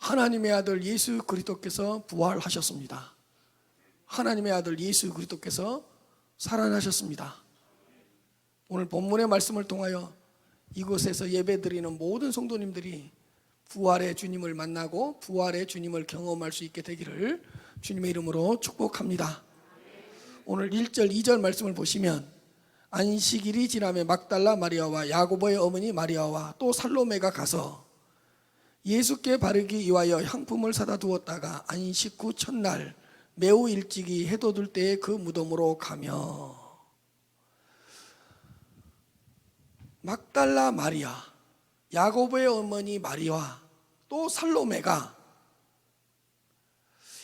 하나님의 아들 예수 그리스도께서 부활하셨습니다. 하나님의 아들 예수 그리스도께서 살아나셨습니다. 오늘 본문의 말씀을 통하여 이곳에서 예배드리는 모든 성도님들이 부활의 주님을 만나고 부활의 주님을 경험할 수 있게 되기를 주님의 이름으로 축복합니다. 오늘 1절 2절 말씀을 보시면 안식일이 지나매 막달라 마리아와 야고보의 어머니 마리아와 또 살로메가 가서 예수께 바르기 위하여 향품을 사다 두었다가 안식 후 첫날 매우 일찍이 해돋을 때에 그 무덤으로 가며. 막달라 마리아, 야고보의 어머니 마리아, 또 살로메가,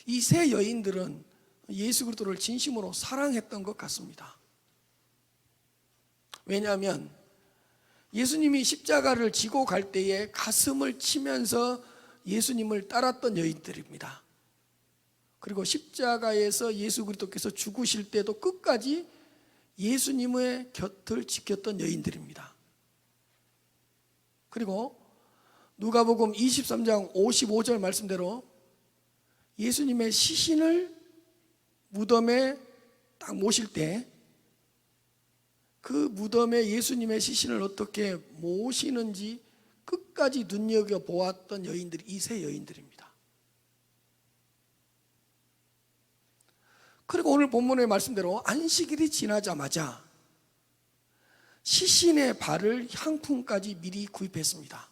이 세 여인들은 예수 그리스도를 진심으로 사랑했던 것 같습니다. 왜냐하면 예수님이 십자가를 지고 갈 때에 가슴을 치면서 예수님을 따랐던 여인들입니다. 그리고 십자가에서 예수 그리스도께서 죽으실 때도 끝까지 예수님의 곁을 지켰던 여인들입니다. 그리고 누가복음 23장 55절 말씀대로 예수님의 시신을 무덤에 딱 모실 때 그 무덤에 예수님의 시신을 어떻게 모시는지 끝까지 눈여겨보았던 여인들이 이 세 여인들입니다. 그리고 오늘 본문의 말씀대로 안식일이 지나자마자 시신의 발을 향품까지 미리 구입했습니다.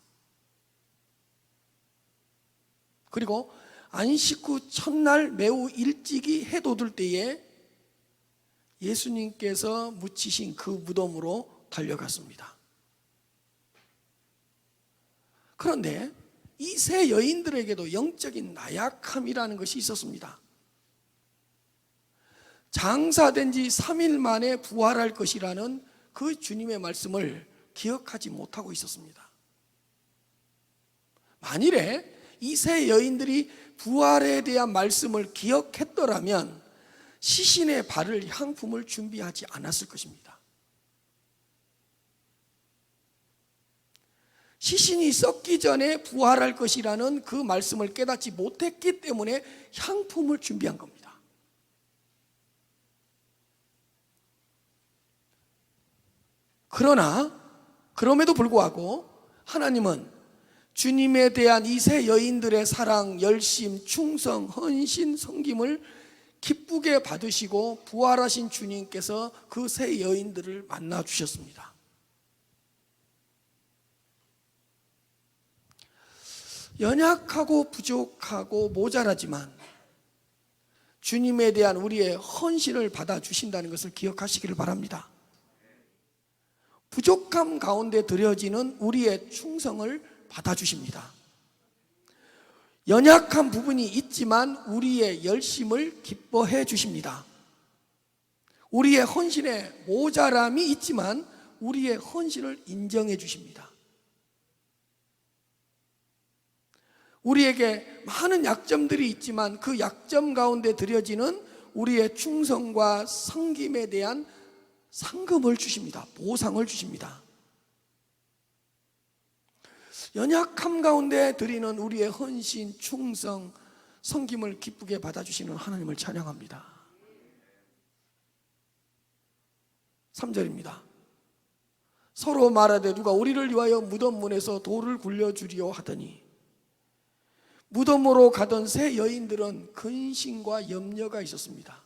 그리고 안식 후 첫날 매우 일찍이 해 돋을 때에 예수님께서 묻히신 그 무덤으로 달려갔습니다. 그런데 이 세 여인들에게도 영적인 나약함이라는 것이 있었습니다. 장사된 지 3일 만에 부활할 것이라는 그 주님의 말씀을 기억하지 못하고 있었습니다. 만일에 이 세 여인들이 부활에 대한 말씀을 기억했더라면 시신의 발을 향품을 준비하지 않았을 것입니다. 시신이 썩기 전에 부활할 것이라는 그 말씀을 깨닫지 못했기 때문에 향품을 준비한 겁니다. 그러나 그럼에도 불구하고 하나님은 주님에 대한 이 세 여인들의 사랑, 열심, 충성, 헌신, 섬김을 기쁘게 받으시고 부활하신 주님께서 그 세 여인들을 만나 주셨습니다. 연약하고 부족하고 모자라지만 주님에 대한 우리의 헌신을 받아주신다는 것을 기억하시기를 바랍니다. 부족함 가운데 드려지는 우리의 충성을 받아주십니다. 연약한 부분이 있지만 우리의 열심을 기뻐해 주십니다. 우리의 헌신에 모자람이 있지만 우리의 헌신을 인정해 주십니다. 우리에게 많은 약점들이 있지만 그 약점 가운데 드려지는 우리의 충성과 섬김에 대한 상금을 주십니다. 보상을 주십니다. 연약함 가운데 드리는 우리의 헌신, 충성, 섬김을 기쁘게 받아주시는 하나님을 찬양합니다. 3절입니다. 서로 말하되 누가 우리를 위하여 무덤 문에서 돌을 굴려주리오 하더니 무덤으로 가던 세 여인들은 근심과 염려가 있었습니다.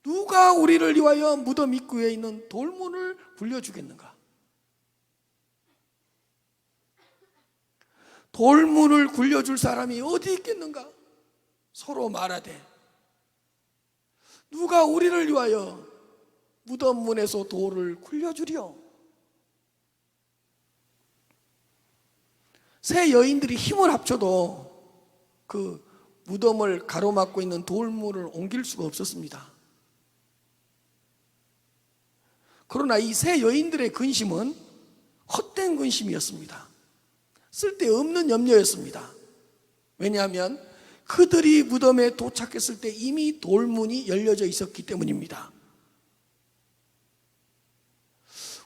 누가 우리를 위하여 무덤 입구에 있는 돌문을 굴려주겠는가? 돌문을 굴려줄 사람이 어디 있겠는가? 서로 말하되 누가 우리를 위하여 무덤 문에서 돌을 굴려주리오? 세 여인들이 힘을 합쳐도 그 무덤을 가로막고 있는 돌문을 옮길 수가 없었습니다. 그러나 이 세 여인들의 근심은 헛된 근심이었습니다. 쓸데없는 염려였습니다. 왜냐하면 그들이 무덤에 도착했을 때 이미 돌문이 열려져 있었기 때문입니다.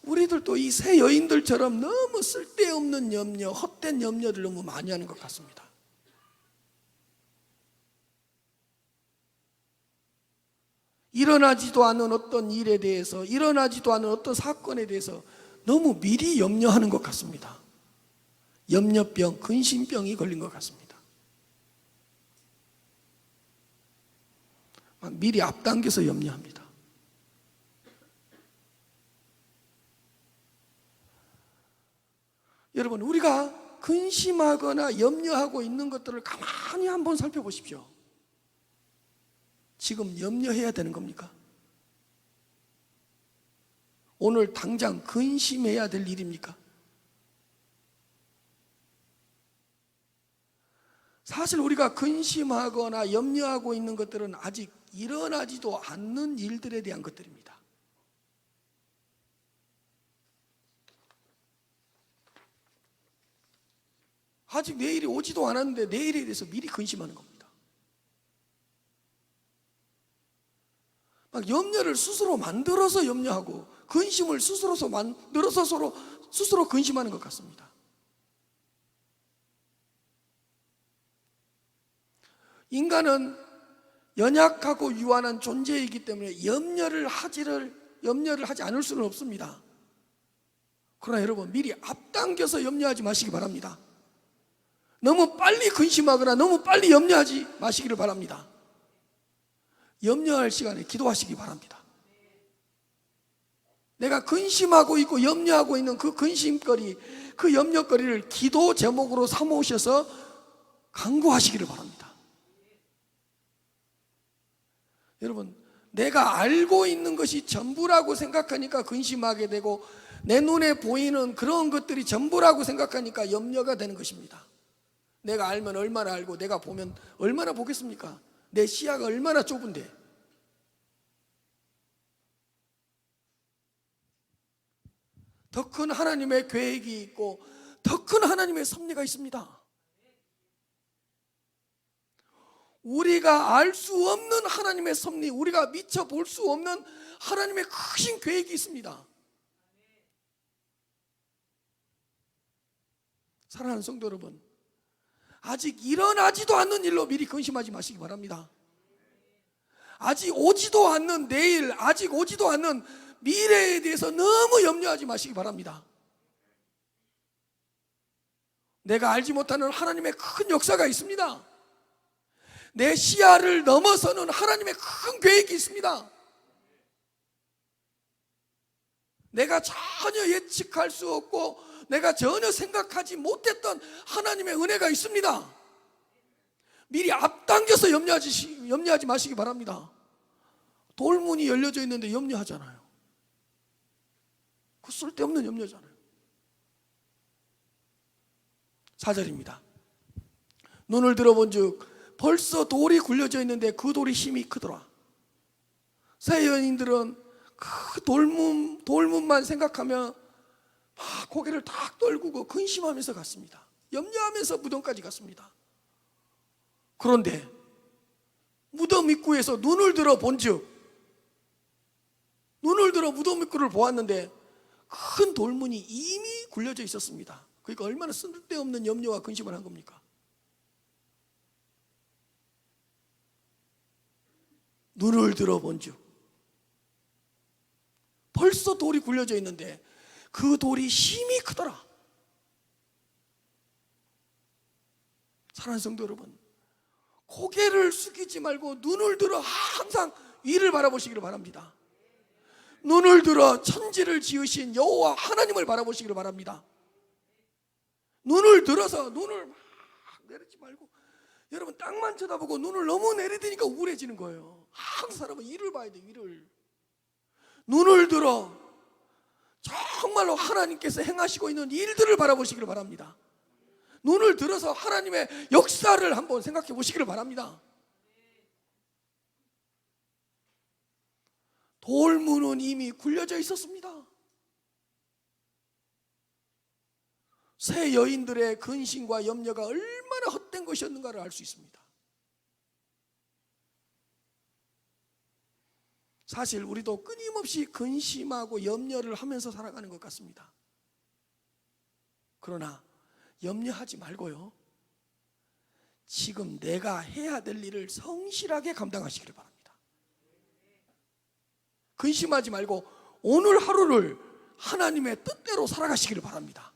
우리들도 이 세 여인들처럼 너무 쓸데없는 염려, 헛된 염려를 너무 많이 하는 것 같습니다. 일어나지도 않은 어떤 일에 대해서, 일어나지도 않은 어떤 사건에 대해서 너무 미리 염려하는 것 같습니다. 염려병, 근심병이 걸린 것 같습니다. 막 미리 앞당겨서 염려합니다. 여러분, 우리가 근심하거나 염려하고 있는 것들을 가만히 한번 살펴보십시오. 지금 염려해야 되는 겁니까? 오늘 당장 근심해야 될 일입니까? 사실 우리가 근심하거나 염려하고 있는 것들은 아직 일어나지도 않는 일들에 대한 것들입니다. 아직 내일이 오지도 않았는데 내일에 대해서 미리 근심하는 겁니다. 막 염려를 스스로 만들어서 염려하고 근심을 스스로 만들어서 스스로 근심하는 것 같습니다. 인간은 연약하고 유한한 존재이기 때문에 염려를 하지 않을 수는 없습니다. 그러나 여러분, 미리 앞당겨서 염려하지 마시기 바랍니다. 너무 빨리 근심하거나 너무 빨리 염려하지 마시기를 바랍니다. 염려할 시간에 기도하시기 바랍니다. 내가 근심하고 있고 염려하고 있는 그 근심거리, 그 염려거리를 기도 제목으로 삼으셔서 간구하시기를 바랍니다. 여러분, 내가 알고 있는 것이 전부라고 생각하니까 근심하게 되고, 내 눈에 보이는 그런 것들이 전부라고 생각하니까 염려가 되는 것입니다. 내가 알면 얼마나 알고, 내가 보면 얼마나 보겠습니까? 내 시야가 얼마나 좁은데. 더 큰 하나님의 계획이 있고 더 큰 하나님의 섭리가 있습니다. 우리가 알 수 없는 하나님의 섭리, 우리가 미처 볼 수 없는 하나님의 크신 계획이 있습니다. 사랑하는 성도 여러분, 아직 일어나지도 않는 일로 미리 근심하지 마시기 바랍니다. 아직 오지도 않는 내일, 아직 오지도 않는 미래에 대해서 너무 염려하지 마시기 바랍니다. 내가 알지 못하는 하나님의 큰 역사가 있습니다. 내 시야를 넘어서는 하나님의 큰 계획이 있습니다. 내가 전혀 예측할 수 없고 내가 전혀 생각하지 못했던 하나님의 은혜가 있습니다. 미리 앞당겨서 염려하지 마시기 바랍니다. 돌문이 열려져 있는데 염려하잖아요. 그 쓸데없는 염려잖아요. 4절입니다. 눈을 들어본 즉 벌써 돌이 굴려져 있는데 그 돌이 힘이 크더라. 새 여인들은 그 돌문만 생각하며 막 고개를 탁 떨구고 근심하면서 갔습니다. 염려하면서 무덤까지 갔습니다. 그런데 무덤 입구에서 눈을 들어 본즉, 눈을 들어 무덤 입구를 보았는데 큰 돌문이 이미 굴려져 있었습니다. 그러니까 얼마나 쓸데없는 염려와 근심을 한 겁니까? 눈을 들어 본즉 벌써 돌이 굴려져 있는데 그 돌이 힘이 크더라. 사랑하는 성도 여러분, 고개를 숙이지 말고 눈을 들어 항상 위를 바라보시기를 바랍니다. 눈을 들어 천지를 지으신 여호와 하나님을 바라보시기를 바랍니다. 눈을 들어서 눈을 막 내리지 말고, 여러분 땅만 쳐다보고 눈을 너무 내리드니까 우울해지는 거예요. 항상 사람은 위를 봐야 돼. 위를. 눈을 들어 정말로 하나님께서 행하시고 있는 일들을 바라보시기를 바랍니다. 눈을 들어서 하나님의 역사를 한번 생각해 보시기를 바랍니다. 돌문은 이미 굴려져 있었습니다. 새 여인들의 근심과 염려가 얼마나 헛된 것이었는가를 알 수 있습니다. 사실 우리도 끊임없이 근심하고 염려를 하면서 살아가는 것 같습니다. 그러나 염려하지 말고요, 지금 내가 해야 될 일을 성실하게 감당하시기를 바랍니다. 근심하지 말고 오늘 하루를 하나님의 뜻대로 살아가시기를 바랍니다.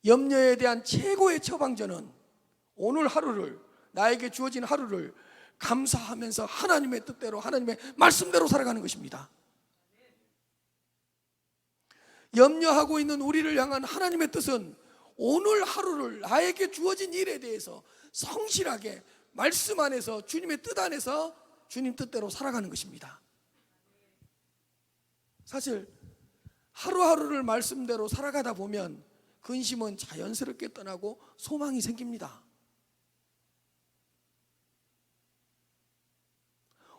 염려에 대한 최고의 처방전은 오늘 하루를, 나에게 주어진 하루를 감사하면서 하나님의 뜻대로, 하나님의 말씀대로 살아가는 것입니다. 염려하고 있는 우리를 향한 하나님의 뜻은 오늘 하루를, 나에게 주어진 일에 대해서 성실하게 말씀 안에서, 주님의 뜻 안에서 주님 뜻대로 살아가는 것입니다. 사실 하루하루를 말씀대로 살아가다 보면 근심은 자연스럽게 떠나고 소망이 생깁니다.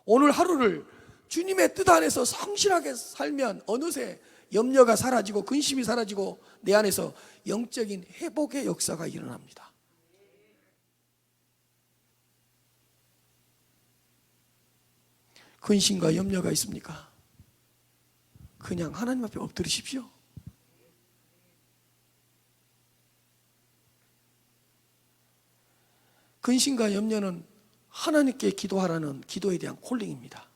오늘 하루를 주님의 뜻 안에서 성실하게 살면 어느새 염려가 사라지고 근심이 사라지고 내 안에서 영적인 회복의 역사가 일어납니다. 근심과 염려가 있습니까? 그냥 하나님 앞에 엎드리십시오. 근심과 염려는 하나님께 기도하라는 기도에 대한 콜링입니다.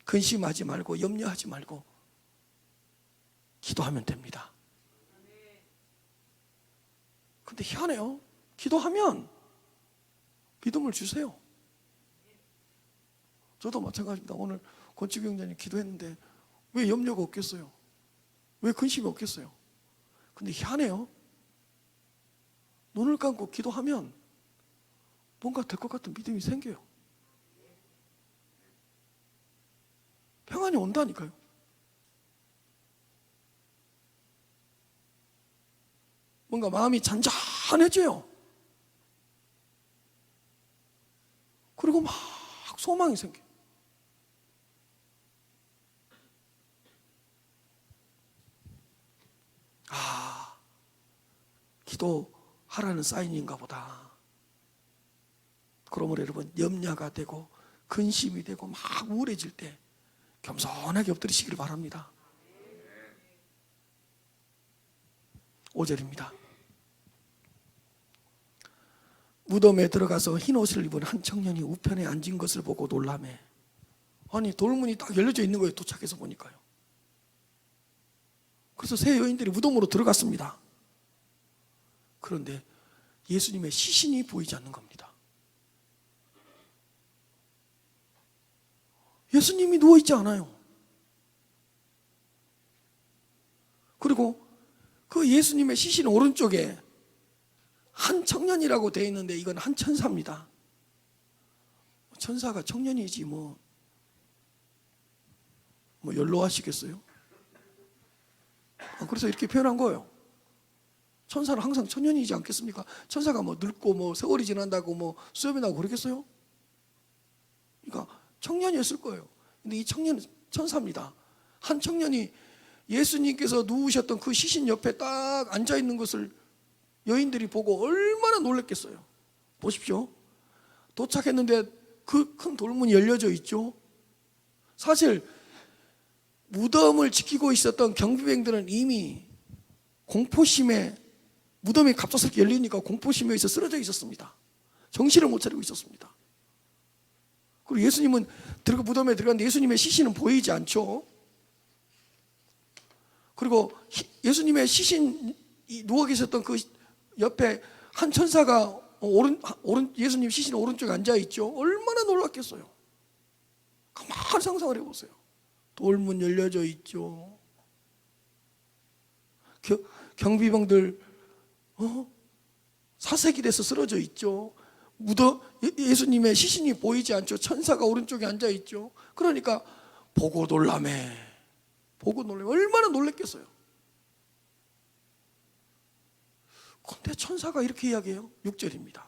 근심하지 말고 염려하지 말고 기도하면 됩니다. 근데 희한해요. 기도하면 믿음을 주세요. 저도 마찬가지입니다. 오늘 권치경장님 기도했는데 왜 염려가 없겠어요? 왜 근심이 없겠어요? 근데 희한해요. 눈을 감고 기도하면 뭔가 될 것 같은 믿음이 생겨요. 평안이 온다니까요. 뭔가 마음이 잔잔해져요. 그리고 막 소망이 생겨요. 아, 기도하라는 사인인가 보다. 그러므로 여러분, 염려가 되고 근심이 되고 막 우울해질 때 겸손하게 엎드리시기를 바랍니다. 5절입니다. 무덤에 들어가서 흰 옷을 입은 한 청년이 우편에 앉은 것을 보고 놀라매. 아니, 돌문이 딱 열려져 있는 거예요. 도착해서 보니까요. 그래서 세 여인들이 무덤으로 들어갔습니다. 그런데 예수님의 시신이 보이지 않는 겁니다. 예수님이 누워있지 않아요. 그리고 그 예수님의 시신 오른쪽에 한 청년이라고 되어 있는데 이건 한 천사입니다. 천사가 청년이지 뭐 연로하시겠어요? 그래서 이렇게 표현한 거예요. 천사는 항상 청년이지 않겠습니까? 천사가 뭐 늙고 뭐 세월이 지난다고 뭐 수염이 나고 그러겠어요? 그러니까 청년이었을 거예요. 근데 이 청년은 천사입니다. 한 청년이 예수님께서 누우셨던 그 시신 옆에 딱 앉아있는 것을 여인들이 보고 얼마나 놀랐겠어요. 보십시오. 도착했는데 그 큰 돌문이 열려져 있죠. 사실 무덤을 지키고 있었던 경비병들은 이미 공포심에, 무덤이 갑작스럽게 열리니까 공포심에 있어 쓰러져 있었습니다. 정신을 못 차리고 있었습니다. 그리고 예수님은 무덤에 들어갔는데 예수님의 시신은 보이지 않죠. 그리고 예수님의 시신이 누워 계셨던 그 옆에 한 천사가 예수님 시신 오른쪽에 앉아있죠. 얼마나 놀랐겠어요. 가만히 상상을 해보세요. 돌문 열려져 있죠. 경비병들 사색이 돼서 쓰러져 있죠. 예수님의 시신이 보이지 않죠. 천사가 오른쪽에 앉아있죠. 그러니까 보고 놀라매. 얼마나 놀랬겠어요. 근데 천사가 이렇게 이야기해요. 6절입니다.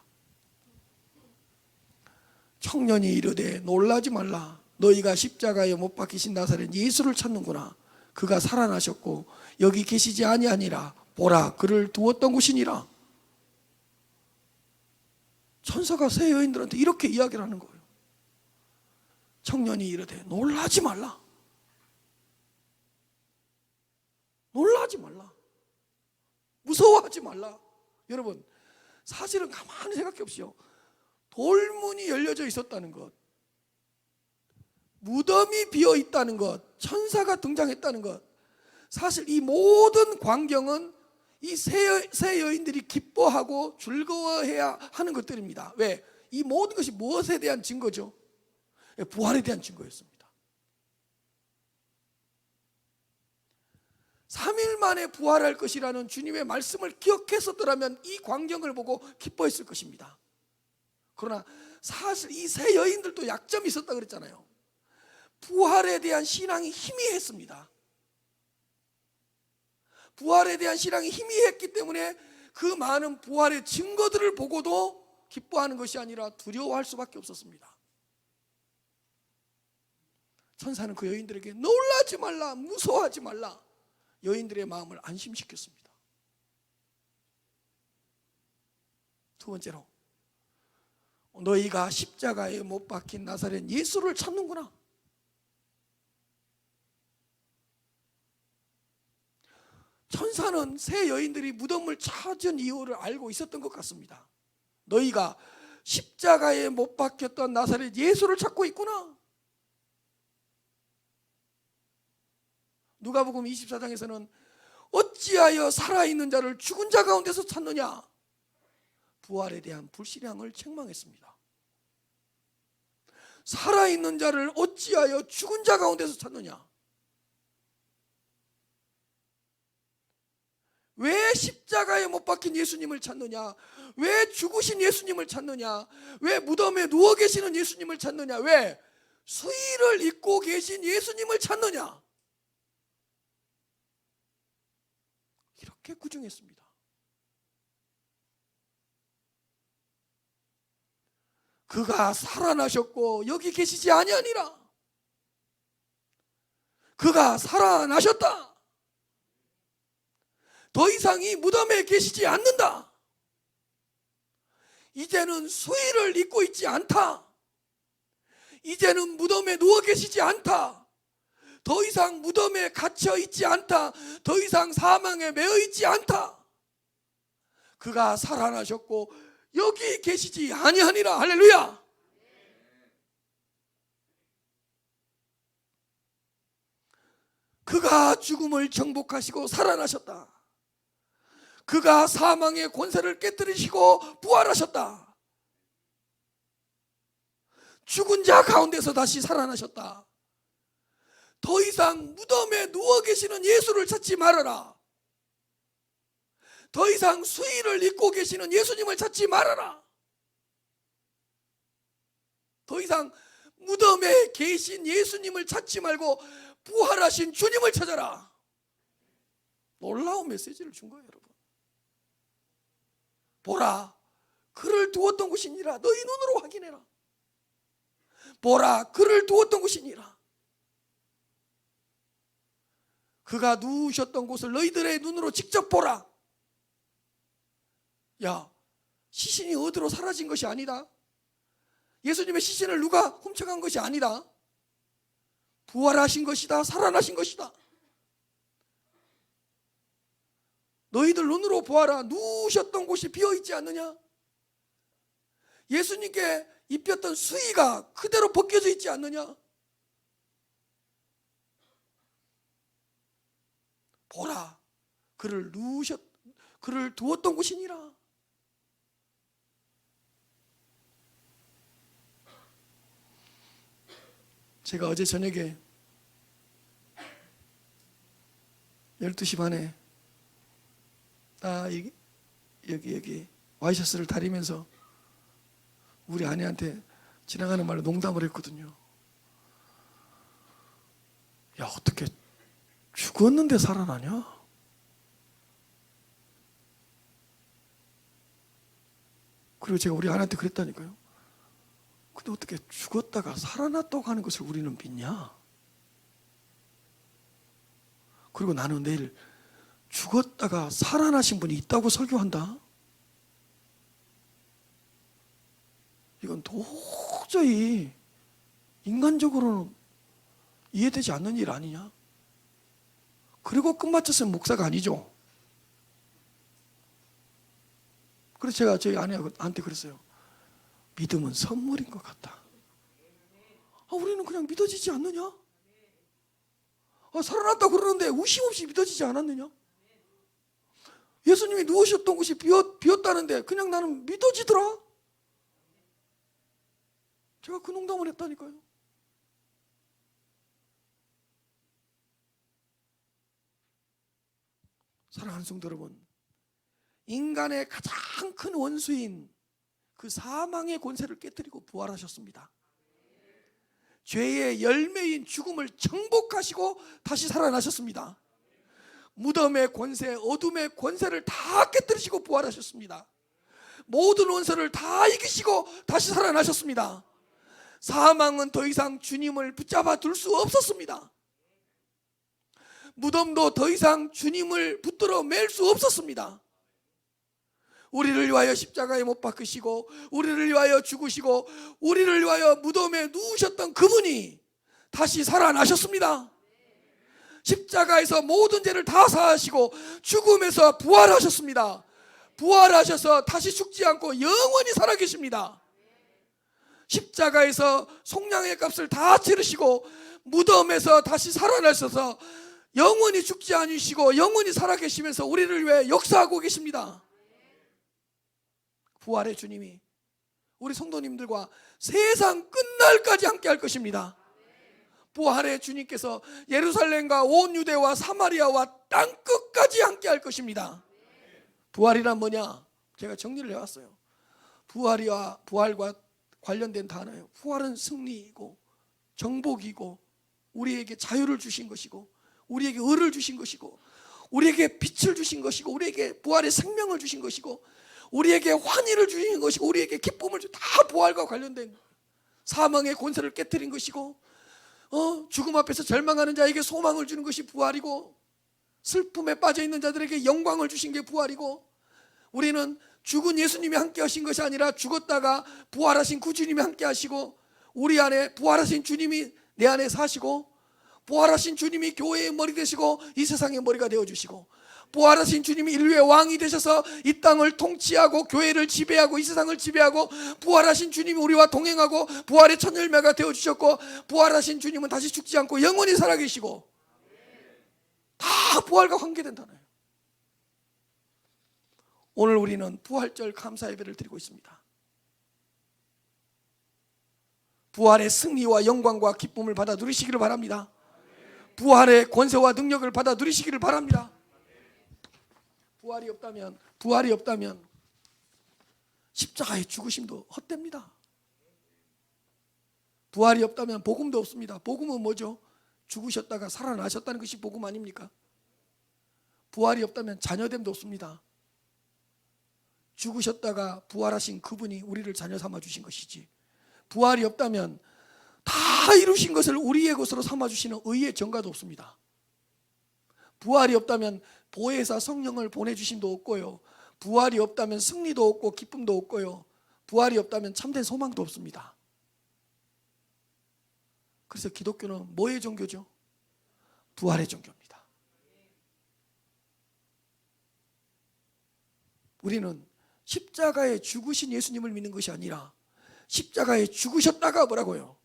청년이 이르되 놀라지 말라. 너희가 십자가에 못 박히신 나사렛 예수를 찾는구나. 그가 살아나셨고 여기 계시지 아니하니라. 보라, 그를 두었던 곳이니라. 천사가 세 여인들한테 이렇게 이야기를 하는 거예요. 청년이 이르되 놀라지 말라. 놀라지 말라. 무서워하지 말라. 여러분, 사실은 가만히 생각해 보십시오. 돌문이 열려져 있었다는 것, 무덤이 비어 있다는 것, 천사가 등장했다는 것, 사실 이 모든 광경은 이 세 여인들이 기뻐하고 즐거워해야 하는 것들입니다. 왜? 이 모든 것이 무엇에 대한 증거죠? 부활에 대한 증거였습니다. 3일 만에 부활할 것이라는 주님의 말씀을 기억했었더라면 이 광경을 보고 기뻐했을 것입니다. 그러나 사실 이 세 여인들도 약점이 있었다 그랬잖아요. 부활에 대한 신앙이 희미했습니다. 부활에 대한 신앙이 희미했기 때문에 그 많은 부활의 증거들을 보고도 기뻐하는 것이 아니라 두려워할 수밖에 없었습니다. 천사는 그 여인들에게 놀라지 말라, 무서워하지 말라, 여인들의 마음을 안심시켰습니다. 두 번째로, 너희가 십자가에 못 박힌 나사렛 예수를 찾는구나. 천사는 세 여인들이 무덤을 찾은 이유를 알고 있었던 것 같습니다. 너희가 십자가에 못 박혔던 나사렛 예수를 찾고 있구나. 누가복음 24장에서는 어찌하여 살아있는 자를 죽은 자 가운데서 찾느냐, 부활에 대한 불신앙을 책망했습니다. 살아있는 자를 어찌하여 죽은 자 가운데서 찾느냐, 왜 십자가에 못 박힌 예수님을 찾느냐, 왜 죽으신 예수님을 찾느냐, 왜 무덤에 누워 계시는 예수님을 찾느냐, 왜 수의를 입고 계신 예수님을 찾느냐, 이렇게 구중했습니다. 그가 살아나셨고 여기 계시지 아니하니라. 그가 살아나셨다. 더 이상 이 무덤에 계시지 않는다. 이제는 수의를 입고 있지 않다. 이제는 무덤에 누워 계시지 않다. 더 이상 무덤에 갇혀 있지 않다. 더 이상 사망에 매여 있지 않다. 그가 살아나셨고 여기 계시지 아니하니라. 할렐루야. 그가 죽음을 정복하시고 살아나셨다. 그가 사망의 권세를 깨뜨리시고 부활하셨다. 죽은 자 가운데서 다시 살아나셨다. 더 이상 무덤에 누워 계시는 예수를 찾지 말아라. 더 이상 수의를 입고 계시는 예수님을 찾지 말아라. 더 이상 무덤에 계신 예수님을 찾지 말고 부활하신 주님을 찾아라. 놀라운 메시지를 준 거예요, 여러분. 보라, 그를 두었던 곳이니라. 너희 눈으로 확인해라. 보라, 그를 두었던 곳이니라. 그가 누우셨던 곳을 너희들의 눈으로 직접 보라. 야, 시신이 어디로 사라진 것이 아니다. 예수님의 시신을 누가 훔쳐간 것이 아니다. 부활하신 것이다. 살아나신 것이다. 너희들 눈으로 보아라. 누우셨던 곳이 비어있지 않느냐. 예수님께 입혔던 수의가 그대로 벗겨져 있지 않느냐. 보라, 그를 두었던 곳이니라. 제가 어제 저녁에 12시 반에 여기 와이셔츠를 다리면서 우리 아내한테 지나가는 말로 농담을 했거든요. 야, 어떻게 죽었는데 살아나냐? 그리고 제가 우리 아내한테 그랬다니까요. 근데 어떻게 죽었다가 살아났다고 하는 것을 우리는 믿냐? 그리고 나는 내일 죽었다가 살아나신 분이 있다고 설교한다? 이건 도저히 인간적으로는 이해되지 않는 일 아니냐? 그리고 끝마쳤으면 목사가 아니죠. 그래서 제가 저희 아내한테 그랬어요. 믿음은 선물인 것 같다. 우리는 그냥 믿어지지 않느냐? 살아났다고 그러는데 의심 없이 믿어지지 않았느냐? 예수님이 누우셨던 곳이 비었다는데 그냥 나는 믿어지더라. 제가 그 농담을 했다니까요. 사랑하는 성도 여러분, 인간의 가장 큰 원수인 그 사망의 권세를 깨뜨리고 부활하셨습니다. 죄의 열매인 죽음을 정복하시고 다시 살아나셨습니다. 무덤의 권세, 어둠의 권세를 다 깨뜨리시고 부활하셨습니다. 모든 원수를 다 이기시고 다시 살아나셨습니다. 사망은 더 이상 주님을 붙잡아 둘 수 없었습니다. 무덤도 더 이상 주님을 붙들어 맬 수 없었습니다. 우리를 위하여 십자가에 못 박히시고 우리를 위하여 죽으시고 우리를 위하여 무덤에 누우셨던 그분이 다시 살아나셨습니다. 십자가에서 모든 죄를 다 사하시고 죽음에서 부활하셨습니다. 부활하셔서 다시 죽지 않고 영원히 살아계십니다. 십자가에서 속량의 값을 다 치르시고 무덤에서 다시 살아나셔서 영원히 죽지 않으시고 영원히 살아계시면서 우리를 위해 역사하고 계십니다. 부활의 주님이 우리 성도님들과 세상 끝날까지 함께 할 것입니다. 부활의 주님께서 예루살렘과 온 유대와 사마리아와 땅끝까지 함께 할 것입니다. 부활이란 뭐냐? 제가 정리를 해왔어요. 부활과 관련된 단어예요. 부활은 승리이고 정복이고 우리에게 자유를 주신 것이고 우리에게 의를 주신 것이고 우리에게 빛을 주신 것이고 우리에게 부활의 생명을 주신 것이고 우리에게 환희를 주신 것이고 우리에게 기쁨을 다 부활과 관련된 사망의 권세를 깨뜨린 것이고 죽음 앞에서 절망하는 자에게 소망을 주는 것이 부활이고 슬픔에 빠져있는 자들에게 영광을 주신 게 부활이고 우리는 죽은 예수님이 함께 하신 것이 아니라 죽었다가 부활하신 그 주님이 함께 하시고 우리 안에 부활하신 주님이 내 안에 사시고 부활하신 주님이 교회의 머리 되시고 이 세상의 머리가 되어주시고 부활하신 주님이 인류의 왕이 되셔서 이 땅을 통치하고 교회를 지배하고 이 세상을 지배하고 부활하신 주님이 우리와 동행하고 부활의 첫 열매가 되어주셨고 부활하신 주님은 다시 죽지 않고 영원히 살아계시고 다 부활과 관계된 단어예요. 오늘 우리는 부활절 감사 예배를 드리고 있습니다. 부활의 승리와 영광과 기쁨을 받아 누리시기를 바랍니다. 부활의 권세와 능력을 받아 누리시기를 바랍니다. 부활이 없다면 십자가의 죽으심도 헛됩니다. 부활이 없다면 복음도 없습니다. 복음은 뭐죠? 죽으셨다가 살아나셨다는 것이 복음 아닙니까? 부활이 없다면 자녀됨도 없습니다. 죽으셨다가 부활하신 그분이 우리를 자녀 삼아 주신 것이지, 부활이 없다면 다 이루신 것을 우리의 것으로 삼아 주시는 의의 전가도 없습니다. 부활이 없다면 보혜사 성령을 보내주심도 없고요, 부활이 없다면 승리도 없고 기쁨도 없고요, 부활이 없다면 참된 소망도 없습니다. 그래서 기독교는 뭐의 종교죠? 부활의 종교입니다. 우리는 십자가에 죽으신 예수님을 믿는 것이 아니라 십자가에 죽으셨다가 뭐라고요?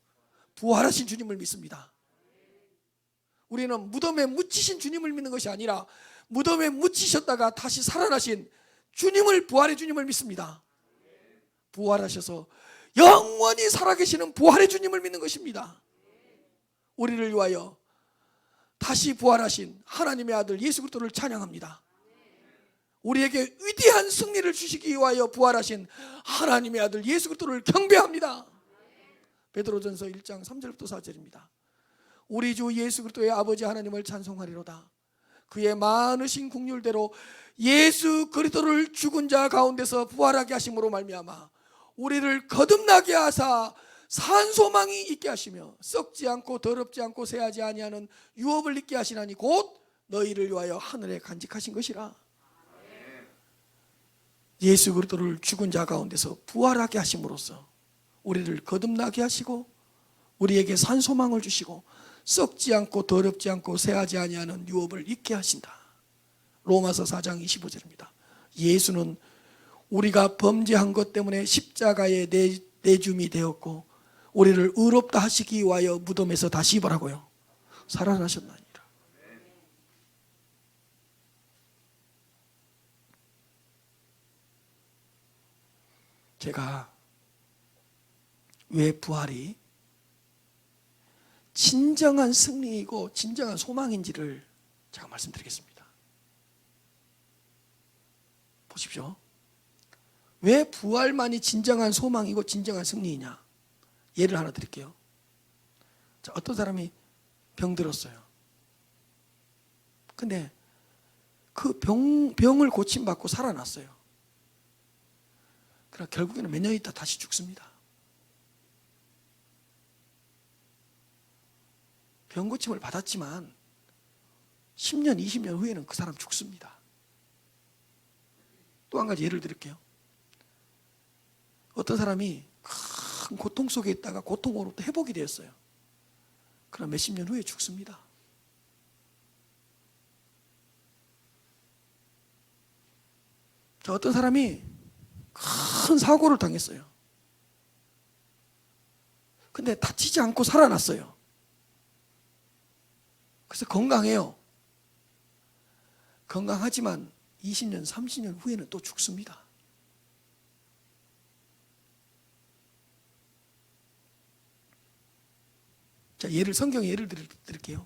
부활하신 주님을 믿습니다. 우리는 무덤에 묻히신 주님을 믿는 것이 아니라 무덤에 묻히셨다가 다시 살아나신 주님을, 부활의 주님을 믿습니다. 부활하셔서 영원히 살아계시는 부활의 주님을 믿는 것입니다. 우리를 위하여 다시 부활하신 하나님의 아들 예수 그리스도를 찬양합니다. 우리에게 위대한 승리를 주시기 위하여 부활하신 하나님의 아들 예수 그리스도를 경배합니다. 베드로전서 1장 3절부터 4절입니다. 우리 주 예수 그리스도의 아버지 하나님을 찬송하리로다. 그의 많으신 긍휼대로 예수 그리스도를 죽은 자 가운데서 부활하게 하심으로 말미암아 우리를 거듭나게 하사 산소망이 있게 하시며 썩지 않고 더럽지 않고 쇠하지 아니하는 유업을 있게 하시나니 곧 너희를 위하여 하늘에 간직하신 것이라. 예수 그리스도를 죽은 자 가운데서 부활하게 하심으로써 우리를 거듭나게 하시고 우리에게 산소망을 주시고 썩지 않고 더럽지 않고 쇠하지 아니하는 유업을 잊게 하신다. 로마서 4장 25절입니다. 예수는 우리가 범죄한 것 때문에 십자가에 내줌이 되었고 우리를 의롭다 하시기 위하여 무덤에서 다시 뭐라고요? 살아나셨나니라. 제가 왜 부활이 진정한 승리이고 진정한 소망인지를 제가 말씀드리겠습니다. 보십시오. 왜 부활만이 진정한 소망이고 진정한 승리이냐? 예를 하나 드릴게요. 자, 어떤 사람이 병들었어요. 근데 그 병을 고침받고 살아났어요. 그러나 결국에는 몇 년 있다 다시 죽습니다. 병 고침을 받았지만 10년, 20년 후에는 그 사람 죽습니다. 또 한 가지 예를 드릴게요. 어떤 사람이 큰 고통 속에 있다가 고통으로부터 회복이 되었어요. 그러나 몇십 년 후에 죽습니다. 자, 어떤 사람이 큰 사고를 당했어요. 근데 다치지 않고 살아났어요. 그래서 건강해요. 건강하지만 20년, 30년 후에는 또 죽습니다. 자, 성경의 예를 드릴게요.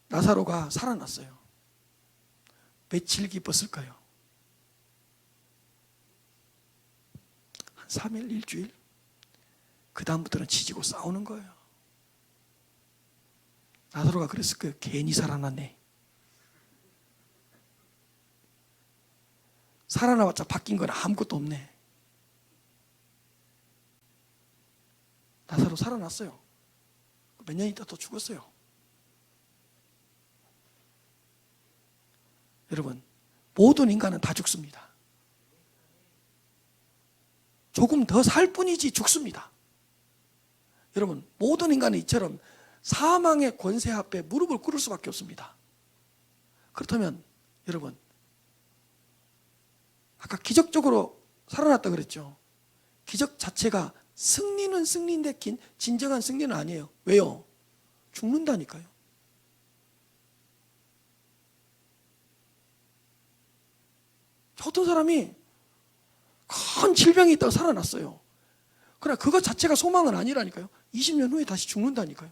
나사로가 살아났어요. 며칠 기뻤을까요? 한 3일, 일주일? 그 다음부터는 지지고 싸우는 거예요. 나사로가 그랬을 거예요. 괜히 살아났네. 살아나봤자 바뀐 건 아무것도 없네. 나사로 살아났어요. 몇 년 있다 또 죽었어요. 여러분, 모든 인간은 다 죽습니다. 조금 더 살 뿐이지 죽습니다. 여러분, 모든 인간은 이처럼 사망의 권세 앞에 무릎을 꿇을 수밖에 없습니다. 그렇다면 여러분, 아까 기적적으로 살아났다 그랬죠. 기적 자체가 승리는 승리인데 진정한 승리는 아니에요. 왜요? 죽는다니까요. 어떤 사람이 큰 질병이 있다가 살아났어요. 그러나 그것 자체가 소망은 아니라니까요. 20년 후에 다시 죽는다니까요.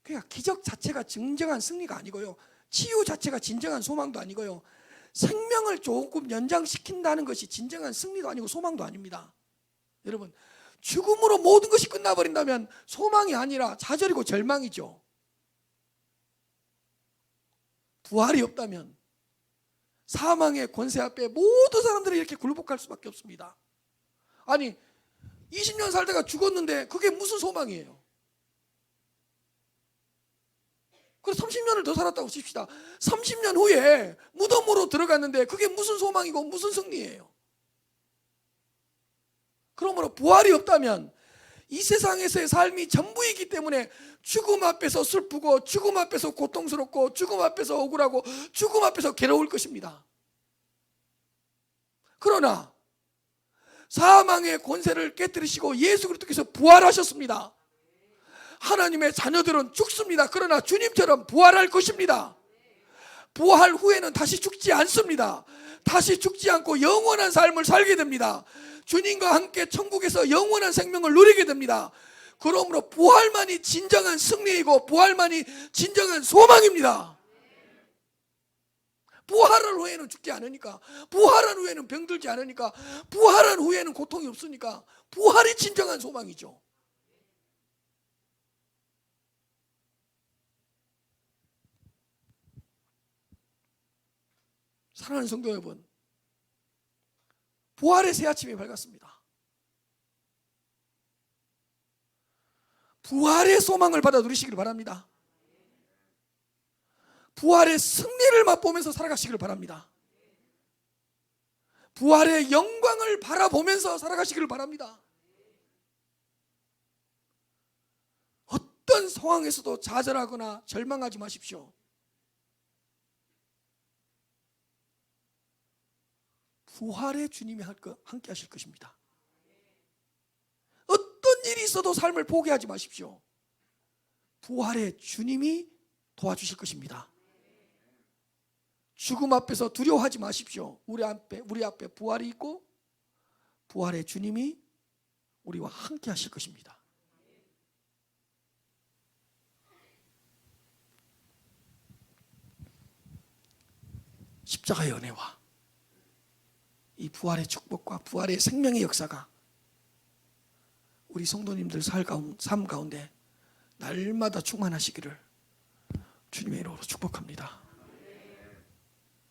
그러니까 기적 자체가 진정한 승리가 아니고요. 치유 자체가 진정한 소망도 아니고요. 생명을 조금 연장시킨다는 것이 진정한 승리도 아니고 소망도 아닙니다. 여러분, 죽음으로 모든 것이 끝나버린다면 소망이 아니라 좌절이고 절망이죠. 부활이 없다면 사망의 권세 앞에 모든 사람들이 이렇게 굴복할 수밖에 없습니다. 아니, 20년 살다가 죽었는데 그게 무슨 소망이에요? 그래서 30년을 더 살았다고 칩시다. 30년 후에 무덤으로 들어갔는데 그게 무슨 소망이고 무슨 승리예요? 그러므로 부활이 없다면 이 세상에서의 삶이 전부이기 때문에 죽음 앞에서 슬프고 죽음 앞에서 고통스럽고 죽음 앞에서 억울하고 죽음 앞에서 괴로울 것입니다. 그러나 사망의 권세를 깨뜨리시고 예수 그리스도께서 부활하셨습니다. 하나님의 자녀들은 죽습니다. 그러나 주님처럼 부활할 것입니다. 부활 후에는 다시 죽지 않습니다. 다시 죽지 않고 영원한 삶을 살게 됩니다. 주님과 함께 천국에서 영원한 생명을 누리게 됩니다. 그러므로 부활만이 진정한 승리이고 부활만이 진정한 소망입니다. 부활한 후에는 죽지 않으니까, 부활한 후에는 병들지 않으니까, 부활한 후에는 고통이 없으니까 부활이 진정한 소망이죠. 사랑하는 성도 여러분, 부활의 새 아침이 밝았습니다. 부활의 소망을 받아 누리시길 바랍니다. 부활의 승리를 맛보면서 살아가시길 바랍니다. 부활의 영광을 바라보면서 살아가시길 바랍니다. 어떤 상황에서도 좌절하거나 절망하지 마십시오. 부활의 주님이 함께 하실 것입니다. 어떤 일이 있어도 삶을 포기하지 마십시오. 부활의 주님이 도와주실 것입니다. 죽음 앞에서 두려워하지 마십시오. 우리 앞에 부활이 있고 부활의 주님이 우리와 함께 하실 것입니다. 십자가의 은혜와 이 부활의 축복과 부활의 생명의 역사가 우리 성도님들 삶 가운데 날마다 충만하시기를 주님의 이름으로 축복합니다.